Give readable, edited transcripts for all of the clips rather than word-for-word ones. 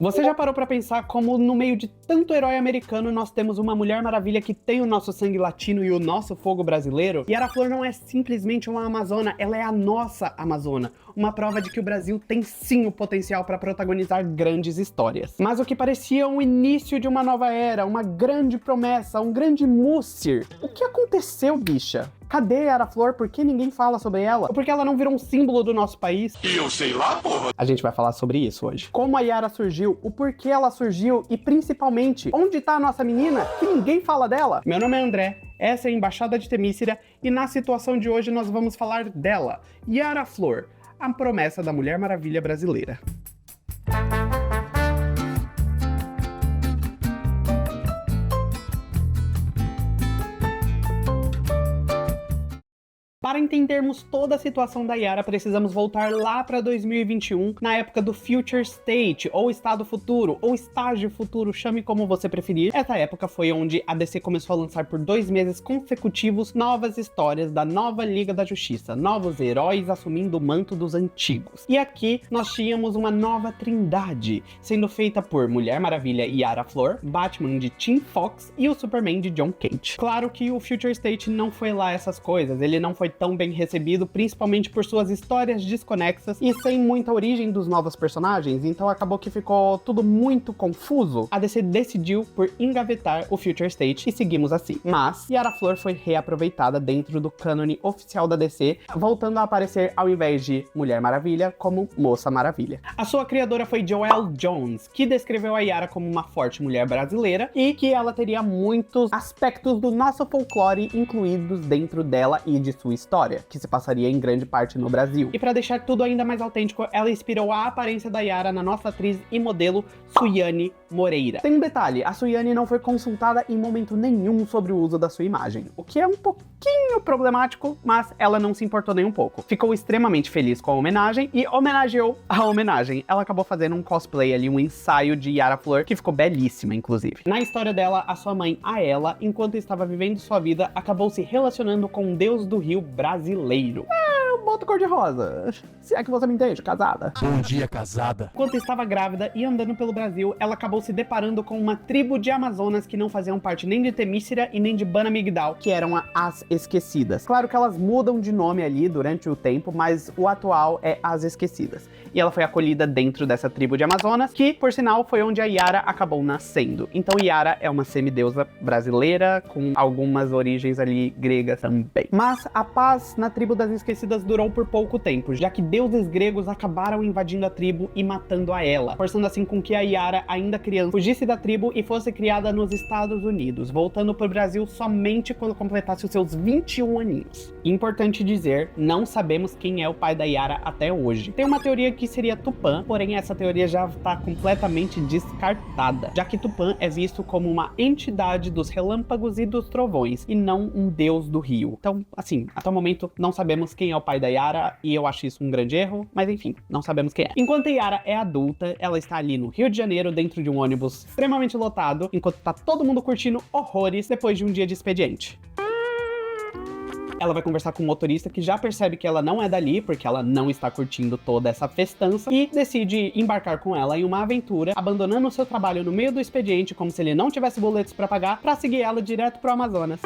Você já parou pra pensar como no meio de tanto herói americano nós temos uma Mulher Maravilha que tem o nosso sangue latino e o nosso fogo brasileiro? Yara Flor não é simplesmente uma amazona, ela é a nossa amazona. Uma prova de que o Brasil tem sim o potencial para protagonizar grandes histórias. Mas o que parecia o início de uma nova era, uma grande promessa, um grande Músser. O que aconteceu, bicha? Cadê Yara Flor? Por que ninguém fala sobre ela? Ou porque ela não virou um símbolo do nosso país? E eu sei lá, porra! A gente vai falar sobre isso hoje. Como a Yara surgiu, o porquê ela surgiu e, principalmente, onde tá a nossa menina que ninguém fala dela? Meu nome é André, essa é a Embaixada de Temícera e na situação de hoje nós vamos falar dela, Yara Flor, a promessa da Mulher Maravilha brasileira. Para entendermos toda a situação da Yara, precisamos voltar lá para 2021, na época do Future State, ou Estado Futuro, ou Estágio Futuro, chame como você preferir. Essa época foi onde a DC começou a lançar por 2 meses consecutivos novas histórias da nova Liga da Justiça, novos heróis assumindo o manto dos antigos. E aqui nós tínhamos uma nova trindade, sendo feita por Mulher Maravilha e Yara Flor, Batman de Tim Fox e o Superman de John Kent. Claro que o Future State não foi lá essas coisas, ele não foi tão bem recebido, principalmente por suas histórias desconexas e sem muita origem dos novos personagens, então acabou que ficou tudo muito confuso. A DC decidiu por engavetar o Future State e seguimos assim. Mas Yara Flor foi reaproveitada dentro do cânone oficial da DC, voltando a aparecer ao invés de Mulher Maravilha como Moça Maravilha. A sua criadora foi Joelle Jones, que descreveu a Yara como uma forte mulher brasileira e que ela teria muitos aspectos do nosso folclore incluídos dentro dela e de sua história, que se passaria em grande parte no Brasil. E para deixar tudo ainda mais autêntico, ela inspirou a aparência da Yara na nossa atriz e modelo Suiane Moreira. Tem um detalhe, a Suiane não foi consultada em momento nenhum sobre o uso da sua imagem, o que é um pouquinho problemático, mas ela não se importou nem um pouco. Ficou extremamente feliz com a homenagem e homenageou a homenagem. Ela acabou fazendo um cosplay ali, um ensaio de Yara Flor, que ficou belíssima, inclusive. Na história dela, a sua mãe, a ela, enquanto estava vivendo sua vida, acabou se relacionando com um deus do rio brasileiro. Um boto cor-de-rosa. Se é que você me entende, casada. Bom dia, casada. Enquanto estava grávida e andando pelo Brasil, ela acabou se deparando com uma tribo de Amazonas que não faziam parte nem de Temícera e nem de Banamigdal, que eram as Esquecidas. Claro que elas mudam de nome ali durante o tempo, mas o atual é as Esquecidas. E ela foi acolhida dentro dessa tribo de Amazonas, que, por sinal, foi onde a Yara acabou nascendo. Então Yara é uma semideusa brasileira, com algumas origens ali gregas também. Mas a paz na tribo das Esquecidas durou por pouco tempo, já que deuses gregos acabaram invadindo a tribo e matando a ela, forçando assim com que a Yara, ainda criança, fugisse da tribo e fosse criada nos Estados Unidos, voltando pro Brasil somente quando completasse os seus 21 aninhos. Importante dizer, não sabemos quem é o pai da Yara até hoje. Tem uma teoria que seria Tupã, porém essa teoria já está completamente descartada, já que Tupã é visto como uma entidade dos relâmpagos e dos trovões, e não um deus do rio. Então, assim, até o momento não sabemos quem é o pai da Yara, e eu acho isso um grande erro, mas enfim, não sabemos quem é. Enquanto a Yara é adulta, ela está ali no Rio de Janeiro, dentro de um ônibus extremamente lotado, enquanto tá todo mundo curtindo horrores depois de um dia de expediente. Ela vai conversar com o motorista que já percebe que ela não é dali, porque ela não está curtindo toda essa festança, e decide embarcar com ela em uma aventura, abandonando o seu trabalho no meio do expediente, como se ele não tivesse boletos para pagar, para seguir ela direto pro Amazonas.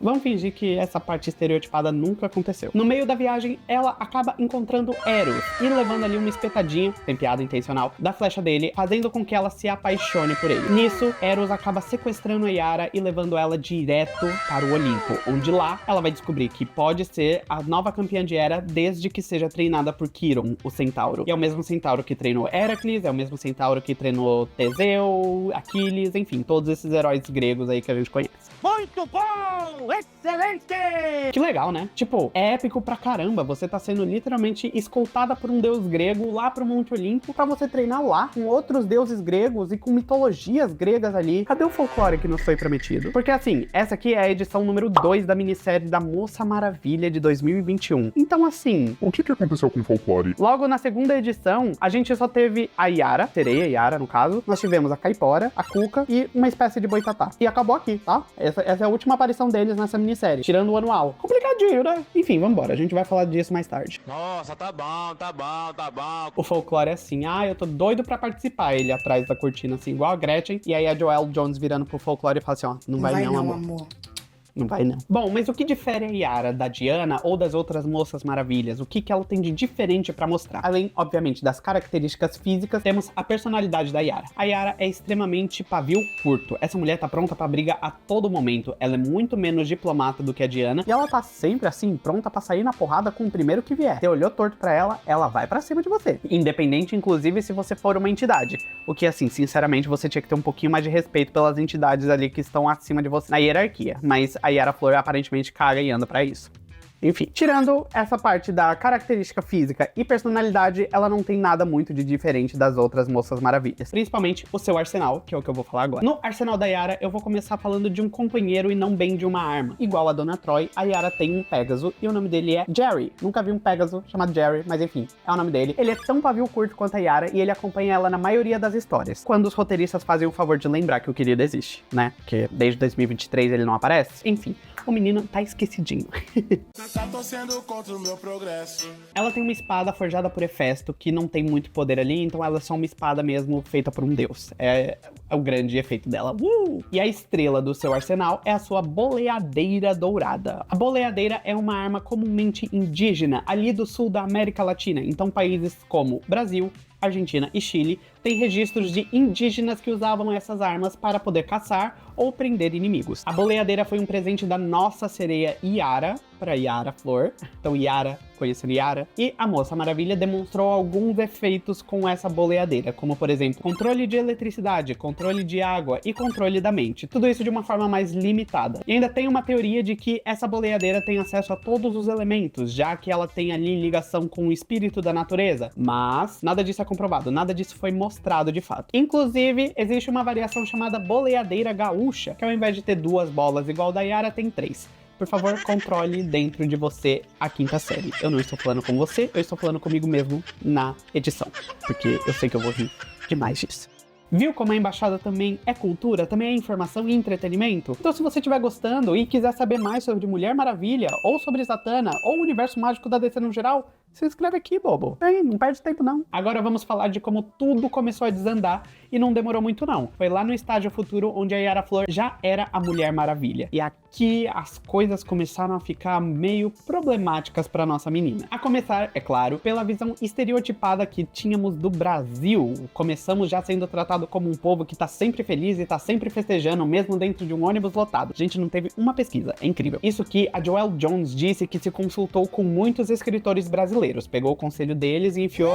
Vamos fingir que essa parte estereotipada nunca aconteceu. No meio da viagem, ela acaba encontrando Eros e levando ali uma espetadinha, sem piada intencional, da flecha dele, fazendo com que ela se apaixone por ele. Nisso, Eros acaba sequestrando a Yara e levando ela direto para o Olimpo, onde lá ela vai descobrir que pode ser a nova campeã de Hera desde que seja treinada por Quiron, o centauro. E é o mesmo centauro que treinou Heracles, é o mesmo centauro que treinou Teseu, Aquiles, enfim, todos esses heróis gregos aí que a gente conhece. Muito bom! Excelente! Que legal, né? Tipo, é épico pra caramba. Você tá sendo literalmente escoltada por um deus grego lá pro Monte Olimpo pra você treinar lá com outros deuses gregos e com mitologias gregas ali. Cadê o folclore que nos foi prometido? Porque assim, essa aqui é a edição número 2 da minissérie da Moça Maravilha de 2021. Então assim, O que aconteceu com o folclore? logo na segunda edição, a gente só teve a Yara, sereia Yara no caso, nós tivemos a Caipora, a Cuca e uma espécie de boitatá. E acabou aqui, tá? Essa é a última aparição deles nessa minissérie, tirando o anual. Complicadinho, né? Enfim, vambora, a gente vai falar disso mais tarde. Nossa, tá bom, tá bom, tá bom. O folclore é assim, eu tô doido pra participar, ele atrás da cortina, assim, igual a Gretchen, e aí a Joelle Jones virando pro folclore e fala assim, não vai não, amor. Não vai, não. Bom, mas o que difere a Yara da Diana ou das outras Moças Maravilhas? O que ela tem de diferente pra mostrar? Além, obviamente, das características físicas, temos a personalidade da Yara. A Yara é extremamente pavio curto. Essa mulher tá pronta pra briga a todo momento. Ela é muito menos diplomata do que a Diana. E ela tá sempre, assim, pronta pra sair na porrada com o primeiro que vier. Você olhou torto pra ela vai pra cima de você. Independente, inclusive, se você for uma entidade. O que, assim, sinceramente, você tinha que ter um pouquinho mais de respeito pelas entidades ali que estão acima de você na hierarquia. Mas a Yara Flor aparentemente caga e anda pra isso. Enfim, tirando essa parte da característica física e personalidade, ela não tem nada muito de diferente das outras Moças Maravilhas. Principalmente o seu arsenal, que é o que eu vou falar agora. No arsenal da Yara, eu vou começar falando de um companheiro e não bem de uma arma. Igual a Dona Troy, a Yara tem um Pégaso e o nome dele é Jerry. Nunca vi um Pégaso chamado Jerry, mas enfim, é o nome dele. Ele é tão pavio curto quanto a Yara e ele acompanha ela na maioria das histórias. Quando os roteiristas fazem o favor de lembrar que o querido existe, né? Porque desde 2023 ele não aparece. Enfim, o menino tá esquecidinho. Tá torcendo contra o meu progresso. Ela tem uma espada forjada por Hefesto, que não tem muito poder ali, então ela é só uma espada mesmo feita por um deus. É o grande efeito dela. E a estrela do seu arsenal é a sua boleadeira dourada. A boleadeira é uma arma comumente indígena, ali do sul da América Latina. Então países como Brasil, Argentina e Chile têm registros de indígenas que usavam essas armas para poder caçar ou prender inimigos. A boleadeira foi um presente da nossa sereia Yara, para Yara Flor. Então Yara, conhecendo Yara. E a Moça Maravilha demonstrou alguns efeitos com essa boleadeira, como por exemplo, controle de eletricidade, controle de água e controle da mente. Tudo isso de uma forma mais limitada. E ainda tem uma teoria de que essa boleadeira tem acesso a todos os elementos, já que ela tem ali ligação com o espírito da natureza. Mas nada disso é comprovado, nada disso foi mostrado de fato. Inclusive, existe uma variação chamada boleadeira gaúcha, que ao invés de ter 2 bolas igual da Yara, tem 3. Por favor, controle dentro de você a 5ª série. Eu não estou falando com você, eu estou falando comigo mesmo na edição. Porque eu sei que eu vou rir demais disso. Viu como a Embaixada também é cultura, também é informação e entretenimento? Então se você estiver gostando e quiser saber mais sobre Mulher Maravilha, ou sobre Zatanna, ou o universo mágico da DC no geral, se inscreve aqui, bobo. Não perde tempo não. Agora vamos falar de como tudo começou a desandar e não demorou muito não. Foi lá no Estágio Futuro onde a Yara Flor já era a Mulher Maravilha. E aqui as coisas começaram a ficar meio problemáticas para nossa menina. A começar, é claro, pela visão estereotipada que tínhamos do Brasil. Começamos já sendo tratado como um povo que tá sempre feliz e tá sempre festejando, mesmo dentro de um ônibus lotado. A gente não teve uma pesquisa, é incrível. Isso que a Joelle Jones disse que se consultou com muitos escritores brasileiros, pegou o conselho deles e enfiou...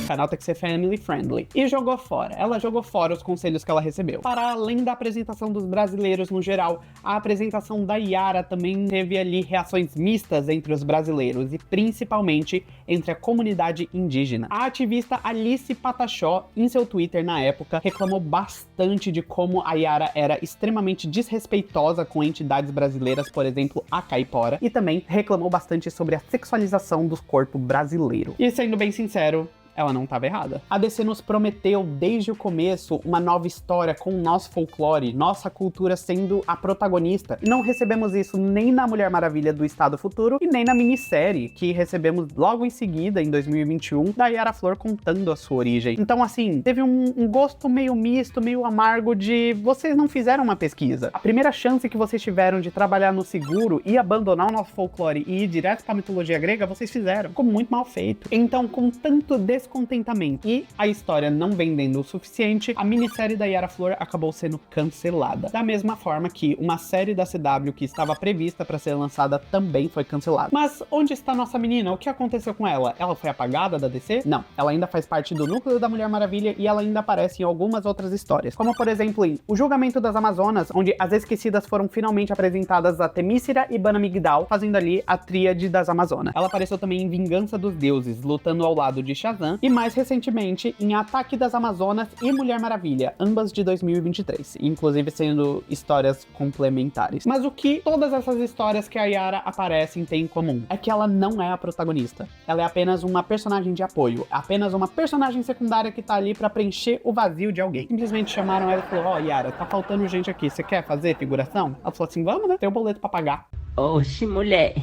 O canal tem que ser family friendly. E jogou fora. Ela jogou fora os conselhos que ela recebeu. Para além da apresentação dos brasileiros no geral, a apresentação da Yara também teve ali reações mistas entre os brasileiros e principalmente entre a comunidade indígena. A ativista Alice Pataxó, em seu Twitter na época, reclamou bastante de como a Yara era extremamente desrespeitosa com entidades brasileiras, por exemplo, a Caipora, e também reclamou bastante sobre a sexualização do corpo brasileiro. E sendo bem sincero, ela não estava errada. A DC nos prometeu desde o começo uma nova história com o nosso folclore, nossa cultura sendo a protagonista. E não recebemos isso nem na Mulher Maravilha do Estado Futuro e nem na minissérie que recebemos logo em seguida, em 2021, da Yara Flor contando a sua origem. Então, assim, teve um gosto meio misto, meio amargo de vocês não fizeram uma pesquisa. A primeira chance que vocês tiveram de trabalhar no seguro e abandonar o nosso folclore e ir direto pra mitologia grega, vocês fizeram. Ficou muito mal feito. Então, com tanto descontentamento e a história não vendendo o suficiente, a minissérie da Yara Flor acabou sendo cancelada. Da mesma forma que uma série da CW que estava prevista para ser lançada também foi cancelada. Mas onde está nossa menina? O que aconteceu com ela? Ela foi apagada da DC? Não, ela ainda faz parte do núcleo da Mulher Maravilha e ela ainda aparece em algumas outras histórias, como por exemplo em O Julgamento das Amazonas, onde as Esquecidas foram finalmente apresentadas a Temícera e Bana Migdal, fazendo ali a tríade das Amazonas. Ela apareceu também em Vingança dos Deuses, lutando ao lado de Shazam Shazam e mais recentemente em Ataque das Amazonas e Mulher Maravilha, ambas de 2023, inclusive sendo histórias complementares. Mas o que todas essas histórias que a Yara aparecem têm em comum é que ela não é a protagonista. Ela é apenas uma personagem de apoio, apenas uma personagem secundária que tá ali pra preencher o vazio de alguém. Simplesmente chamaram ela e falaram: ó, Yara, tá faltando gente aqui, você quer fazer figuração? Ela falou assim: vamos, né? Tem o boleto pra pagar. Oxe, mulher,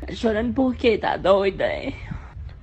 tá chorando por quê? Tá doida, é?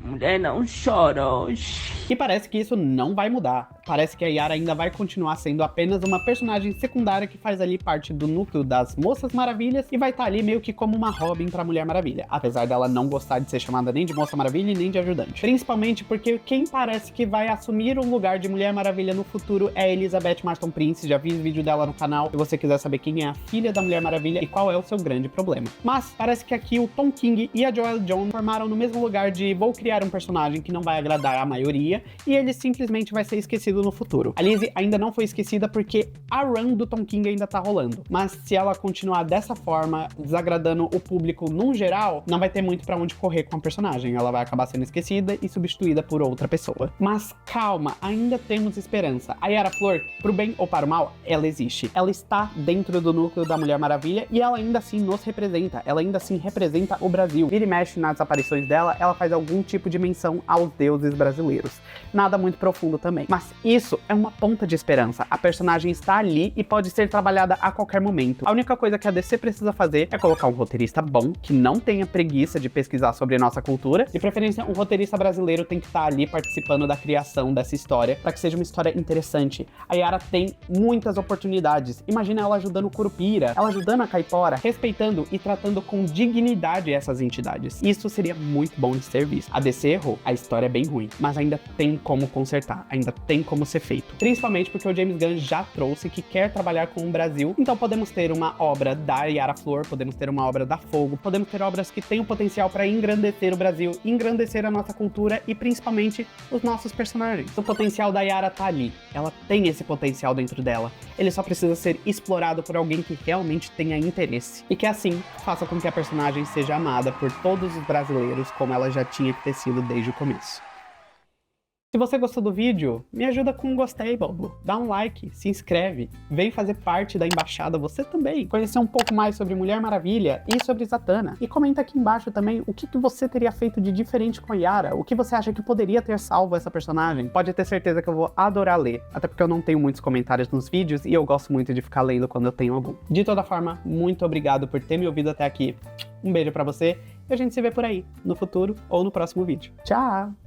Mulher não chora, oxe. E parece que isso não vai mudar. Parece que a Yara ainda vai continuar sendo apenas uma personagem secundária que faz ali parte do núcleo das Moças Maravilhas e vai estar ali meio que como uma Robin pra Mulher Maravilha, apesar dela não gostar de ser chamada nem de Moça Maravilha e nem de ajudante. Principalmente porque quem parece que vai assumir o lugar de Mulher Maravilha no futuro é Elizabeth Marston Prince. Já vi vídeo dela no canal, se você quiser saber quem é a filha da Mulher Maravilha e qual é o seu grande problema. Mas parece que aqui o Tom King e a Joelle Jones formaram no mesmo lugar de vou criar um personagem que não vai agradar a maioria e ele simplesmente vai ser esquecido no futuro. A Lizzie ainda não foi esquecida porque a run do Tom King ainda tá rolando, mas se ela continuar dessa forma, desagradando o público num geral, não vai ter muito pra onde correr com a personagem. Ela vai acabar sendo esquecida e substituída por outra pessoa. Mas calma, ainda temos esperança. A Yara Flor, pro bem ou para o mal, ela existe. Ela está dentro do núcleo da Mulher Maravilha e ela ainda assim nos representa. Ela ainda assim representa o Brasil. Vira e mexe nas aparições dela, ela faz algum tipo de menção aos deuses brasileiros. Nada muito profundo também. Mas isso é uma ponta de esperança. A personagem está ali e pode ser trabalhada a qualquer momento. A única coisa que a DC precisa fazer é colocar um roteirista bom, que não tenha preguiça de pesquisar sobre nossa cultura. De preferência, um roteirista brasileiro tem que estar ali participando da criação dessa história, para que seja uma história interessante. A Yara tem muitas oportunidades. Imagina ela ajudando o Curupira, ela ajudando a Caipora, respeitando e tratando com dignidade essas entidades. Isso seria muito bom de ser visto. A DC errou, a história é bem ruim, mas ainda tem como consertar, ainda tem como ser feito. Principalmente porque o James Gunn já trouxe que quer trabalhar com o Brasil, então podemos ter uma obra da Yara Flor, podemos ter uma obra da Fogo, podemos ter obras que têm o potencial para engrandecer o Brasil, engrandecer a nossa cultura e principalmente os nossos personagens. O potencial da Yara tá ali, ela tem esse potencial dentro dela, ele só precisa ser explorado por alguém que realmente tenha interesse e que assim faça com que a personagem seja amada por todos os brasileiros como ela já tinha que ter sido desde o começo. Se você gostou do vídeo, me ajuda com um gostei, bobo. Dá um like, se inscreve, vem fazer parte da embaixada você também. Conhecer um pouco mais sobre Mulher Maravilha e sobre Zatanna. E comenta aqui embaixo também o que você teria feito de diferente com a Yara, o que você acha que poderia ter salvo essa personagem. Pode ter certeza que eu vou adorar ler, até porque eu não tenho muitos comentários nos vídeos e eu gosto muito de ficar lendo quando eu tenho algum. De toda forma, muito obrigado por ter me ouvido até aqui. Um beijo pra você e a gente se vê por aí, no futuro ou no próximo vídeo. Tchau!